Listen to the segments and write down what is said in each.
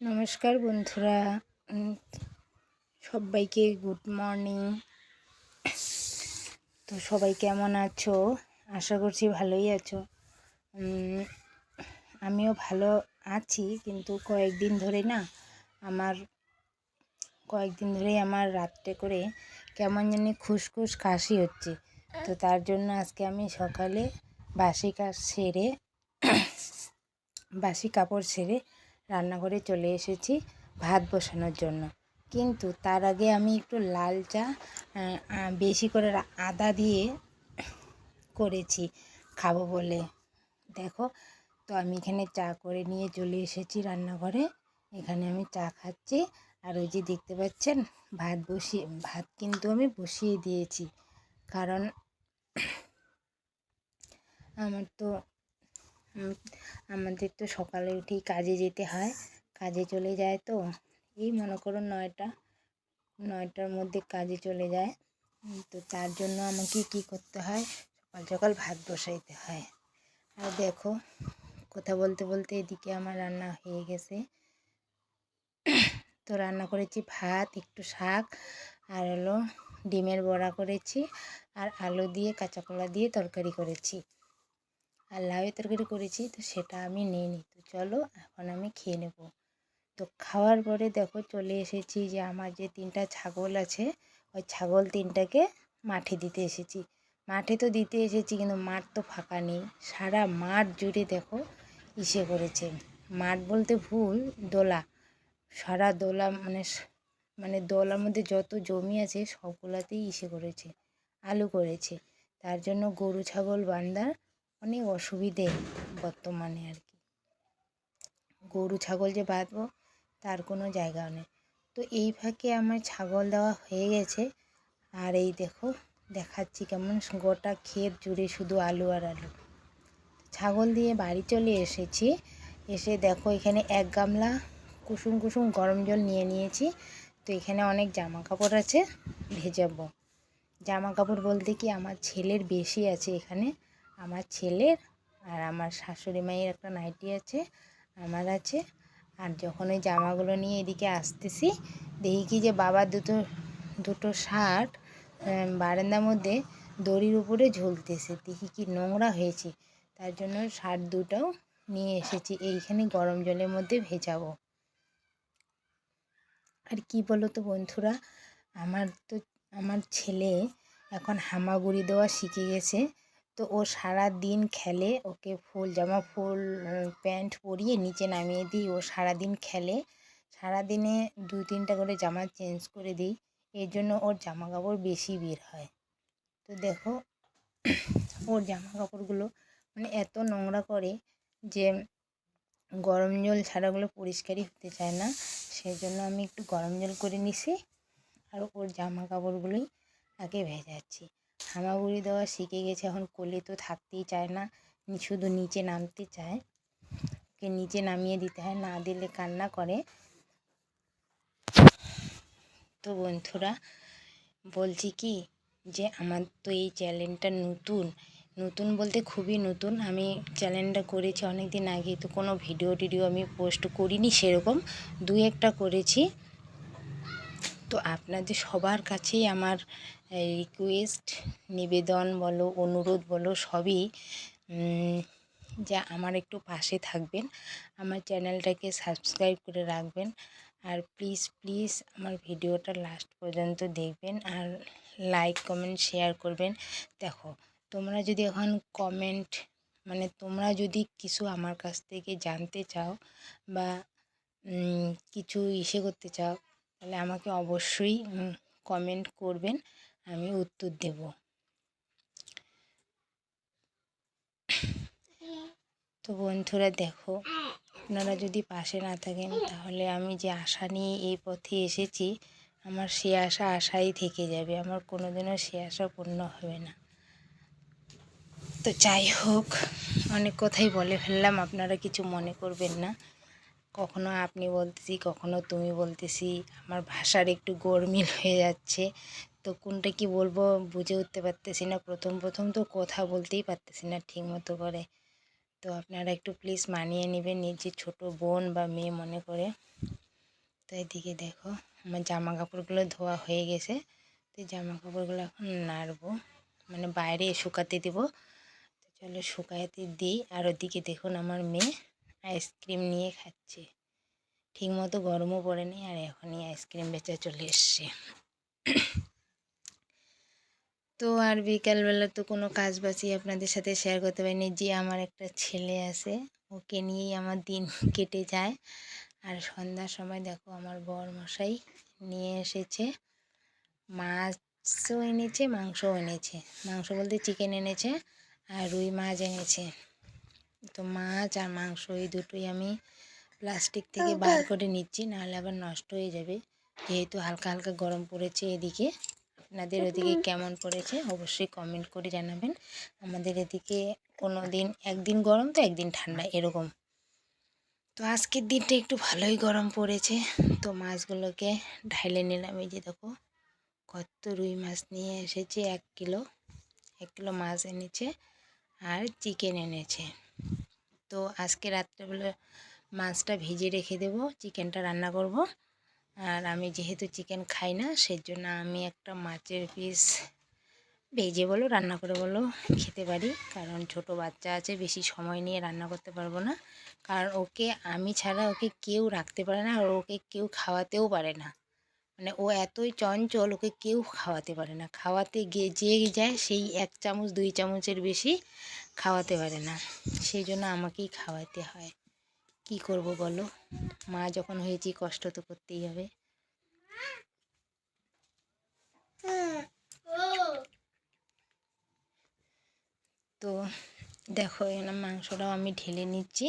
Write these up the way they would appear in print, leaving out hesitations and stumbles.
নমস্কার বন্ধুরা, উম, সবাইকে গুড মর্নিং। তো সবাই কেমন আছো? আশা করছি ভালোই আছো। আমিও ভালো আছি, কিন্তু কয়েকদিন ধরেই আমার রাত্রে করে কেমন জানি খুসখুস কাশি হচ্ছে। তো তার জন্য আজকে আমি সকালে বাসি কাপড় ছেড়ে রান্নাঘরে চলে এসেছি ভাত বসানোর জন্য। কিন্তু তার আগে আমি একটু লাল চা বেশি করে আদা দিয়ে করেছি খাবো বলে। দেখো, তো আমি এখানে চা করে নিয়ে চলে এসেছি রান্নাঘরে। এখানে আমি চা খাচ্ছি, আর ওই যে দেখতে পাচ্ছেন ভাত কিন্তু আমি বসিয়ে দিয়েছি। কারণ আমাদের তো সকালে উঠেই কাজে যেতে হয়, কাজে চলে যায়। তো এই মনে করুন 9টার মধ্যে কাজে চলে যায়। তো তার জন্য আমাকে কী করতে হয়, সকাল সকাল ভাত বসাইতে হয়। আর দেখো, কথা বলতে বলতে এদিকে আমার রান্না হয়ে গেছে। তো রান্না করেছি ভাত, একটু শাক, আর ডিমের বড়া করেছি, আর আলু দিয়ে কাঁচা কলা দিয়ে তরকারি করেছি, আর লাউয়ের তরকারি করেছি। তো সেটা আমি নিয়ে নিই। তো চলো এখন আমি খেয়ে নেব। তো খাওয়ার পরে দেখো চলে এসেছি যে আমার যে 3টা ছাগল আছে, ওই ছাগল 3টাকে মাঠে দিতে এসেছি। মাঠে তো দিতে এসেছি, কিন্তু মাঠ তো ফাঁকা নেই। সারা মাঠ জুড়ে দেখো করেছে। মাঠ বলতে ভুল, দোলা। সারা দোলা মানে দোলার মধ্যে যত জমি আছে সবগুলাতেই করেছে, আলু করেছে। তার জন্য গরু ছাগল বান্ধার অনেক অসুবিধে বর্তমানে আর কি। গরু ছাগল যে বাঁধবো তার কোনো জায়গাও নেই। তো এই ফাঁকে আমার ছাগল দেওয়া হয়ে গেছে। আর এই দেখো দেখাচ্ছি কেমন গোটা ক্ষেত জুড়ে শুধু আলু আর আলু। ছাগল দিয়ে বাড়ি চলে এসেছি। এসে দেখো এখানে 1 গামলা কুসুম কুসুম গরম জল নিয়ে নিয়েছি। তো এখানে অনেক জামা কাপড় আছে, ভেজাবো। জামা কাপড় বলতে কি, আমার ছেলের বেশি আছে এখানে। আমার ছেলের আর আমার শাশুড়ি মায়ের একটা নাইটি আছে, আমার আছে। আর যখন ওই জামাগুলো নিয়ে এদিকে আসতেছি, দেখি কি যে বাবার দুটো শার্ট বারান্দার মধ্যে দড়ির উপরে ঝুলতেছে। দেখি কি নোংরা হয়েছে, তার জন্য শার্ট দুটাও নিয়ে এসেছি, এইখানে গরম জলের মধ্যে ভেজাবো। আর কি বলো তো বন্ধুরা, আমার ছেলে এখন হামাগুড়ি দেওয়া শিখে গেছে। তো ও সারা দিন খেলে, ওকে ফুল প্যান্ট পরিয়ে নিচে নামিয়ে দিই, ও সারাদিন খেলে। সারাদিনে 2-3টা করে জামা চেঞ্জ করে দিই, এর জন্য ওর জামা কাপড় বেশি বের হয়। তো দেখো ওর জামা কাপড়গুলো এত নোংরা করে যে গরম জল ছাড়া ওগুলো পরিষ্কারই হতে চায় না। সেই জন্য আমি একটু গরম জল করে নিছি, আর ওর জামা কাপড়গুলোই আগে ভেজাচ্ছি। হামাগুড়ি দেওয়া শিখে গেছে, এখন কোলে তো থাকতেই চায় না, শুধু নিচে নামতে চায়। ওকে নিচে নামিয়ে দিতে হয়, না দিলে কান্না করে। তো বন্ধুরা বলছি কি, যে আমার তো এই চ্যানেলটা নতুন বলতে খুবই নতুন। আমি চ্যানেলটা করেছি অনেক দিন আগে, তো কোনো ভিডিও আমি পোস্ট করিনি সেরকম, 2-1টা করেছি। তো আপনাদের সবার কাছেই আমার রিকোয়েস্ট, নিবেদন বলো, অনুরোধ বলো, সবই যে আমার একটু পাশে থাকবেন, আমার চ্যানেলটাকে সাবস্ক্রাইব করে রাখবেন। আর প্লিজ আমার ভিডিওটা লাস্ট পর্যন্ত দেখবেন, আর লাইক কমেন্ট শেয়ার করবেন। দেখো, তোমরা যদি এখন কমেন্ট তোমরা যদি কিছু আমার কাছ থেকে জানতে চাও বা কিছু করতে চাও, তাহলে আমাকে অবশ্যই কমেন্ট করবেন, আমি উত্তর দেব। তো বন্ধুরা দেখো, আপনারা যদি পাশে না থাকেন, তাহলে আমি যে আশা নিয়ে এই পথে এসেছি, আমার সে আশাই থেকে যাবে, আমার কোনোদিনও সে আশা পূর্ণ হবে না। তো যাই হোক, অনেক কথাই বলে ফেললাম, আপনারা কিছু মনে করবেন না। কখনো আপনি বলতেছি, কখনো তুমি বলতেছি, আমার ভাষার একটু গোলমেল হয়ে যাচ্ছে। তো কোনটা কি বলবো বুঝে উঠতে পারতেছি না। প্রথম তো কথা বলতেই পারতেছি না ঠিক মতো করে। তো আপনারা একটু প্লিজ মানিয়ে নেবেন নিজের ছোটো বোন বা মেয়ে মনে করে। তো এদিকে দেখো আমার জামা কাপড়গুলো ধোয়া হয়ে গেছে। তো জামা কাপড়গুলো এখন নাড়বো, মানে বাইরে শুকাতে দেবো। তো চলো শুকাতে দিই। আর ওদিকে দেখুন আমার মেয়ে আইসক্রিম নিয়ে খাচ্ছে। ঠিকমতো গরমও পড়েনি আর এখনই আইসক্রিম বেচা চলে এসছে। তো আর বিকালবেলা তো কোনো কাজ বাজই আপনাদের সাথে শেয়ার করতে পারিনি। যে আমার একটা ছেলে আছে, ওকে নিয়েই আমার দিন কেটে যায়। আর সন্ধ্যার সময় দেখো আমার বর মশাই নিয়ে এসেছে, মাছও এনেছে মাংসও এনেছে। মাংস বলতে চিকেন এনেছে আর রুই মাছ এনেছে। তো মাছ আর মাংস এই দুটোই আমি প্লাস্টিক থেকে বার করে নিচ্ছি, নাহলে আবার নষ্ট হয়ে যাবে। যেহেতু হালকা হালকা গরম পড়েছে এদিকে। আপনাদের ওদিকে কেমন পড়েছে অবশ্যই কমেন্ট করে জানাবেন। আমাদের এদিকে কোনো দিন একদিন গরম তো একদিন ঠান্ডা এরকম। তো আজকের দিনটা একটু ভালোই গরম পড়েছে। তো মাছগুলোকে ঢাইলে নিলাম। এই যে দেখো কত রুই মাছ নিয়ে এসেছে, 1 কিলো মাছ এনেছে আর চিকেন এনেছে। তো আজকে রাত্রেবেলা মাছটা ভেজে রেখে দেবো, চিকেনটা রান্না করব। আর আমি যেহেতু চিকেন খাই না, সেজন্য আমি একটা মাছের পিস ভেজে বলো রান্না করে বলো খেতে পারি। কারণ ছোট বাচ্চা আছে, বেশি সময় নিয়ে রান্না করতে পারবো না। কারণ ওকে আমি ছাড়া ওকে কেউ রাখতে পারে না, আর ওকে কেউ খাওয়াতেও পারে না। মানে ও এতই চঞ্চল, ওকে কেউ খাওয়াতে পারে না। খাওয়াতে গিয়ে যে যায় সেই 1 চামচ 2 চামচের বেশি খাওয়াতে পারে না। সেই জন্য আমাকেই খাওয়াতে হয়। কি করব বলো, মা যখন হয়েছি কষ্ট তো করতেই হবে। তো দেখো এখানে মাংসটাও আমি ঢেলে নিচ্ছি।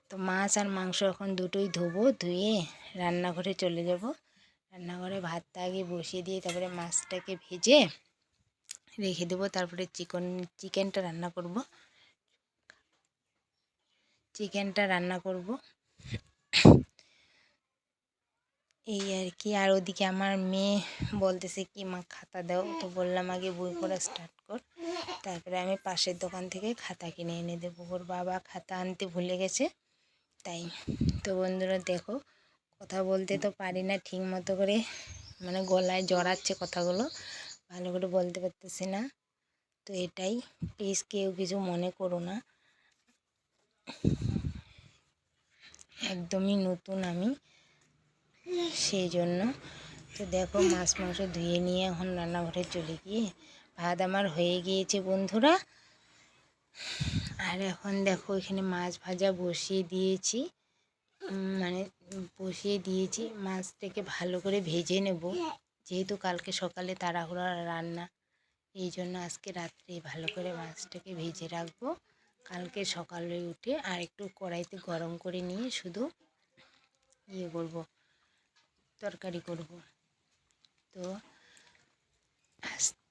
তো মাছ আর মাংস এখন দুটোই ধোবো, ধুয়ে রান্নাঘরে চলে যাব। রান্নাঘরে ভাতটা আগে বসিয়ে দিয়ে তারপরে মাছটাকে ভেজে রেখে দেবো। তারপরে চিকেনটা রান্না করব এই আর কি। আর ওদিকে আমার মেয়ে বলতেছে কি মা খাতা দাও। তো বললাম আগে বই পড়া স্টার্ট কর, তারপরে আমি পাশের দোকান থেকে খাতা কিনে এনে দেবো। ওর বাবা খাতা আনতে ভুলে গেছে তাই। তো বন্ধুরা দেখো কথা বলতে তো পারি না ঠিক মতো করে, মানে গলায় জড়াচ্ছে কথাগুলো, ভালো করে বলতে পারতেছি না। তো এটাই, প্লিজ কেউ কিছু মনে করো না, একদমই নতুন আমি সেই জন্য। তো দেখো মাছ মাংস ধুয়ে নিয়ে এখন রান্নাঘরে চলে গিয়ে ভাত আমার হয়ে গিয়েছে বন্ধুরা। আর এখন দেখো এখানে মাছ ভাজা বসিয়ে দিয়েছি, মাছটাকে ভালো করে ভেজে নেব। যেহেতু কালকে সকালে তাড়াহুড়া রান্না, এই জন্য আজকে রাত্রে ভালো করে মাছটাকে ভেজে রাখবো। কালকে সকালে উঠে আর একটু কড়াইতে গরম করে নিয়ে শুধু তরকারি করব।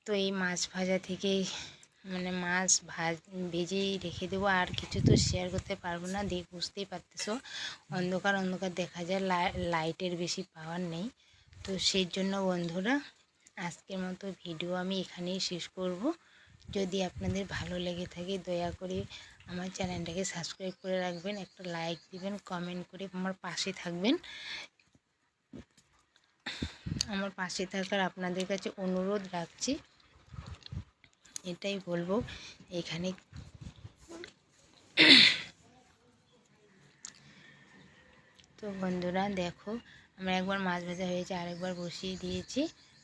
তো এই মাছ ভাজা থেকেই মানে মাছ ভেজেই রেখে দেবো। আর কিছু তো শেয়ার করতে পারবো না, বুঝতেই পারতেছো অন্ধকার দেখা যায়, লাইটের বেশি পাওয়ার নেই। তো সেই জন্য বন্ধুরা আজকের মতো ভিডিও আমি এখানেই শেষ করব। যদি আপনাদের ভালো লেগে থাকে দয়া করে আমার চ্যানেলটাকে সাবস্ক্রাইব করে রাখবেন, একটা লাইক দিবেন, কমেন্ট করে আমার পাশে থাকবেন। আমার পাশে থাকার আপনাদের কাছে অনুরোধ রাখছি, এটাই বলবো। এখানে তো বন্ধুরা দেখো আমার একবার মাছ ভাজা হয়েছে, আরেকবার বসিয়ে দিয়েছি।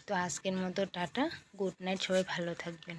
তো আজকের মতো টাটা, গুড নাইট, সবাই ভালো থাকবেন।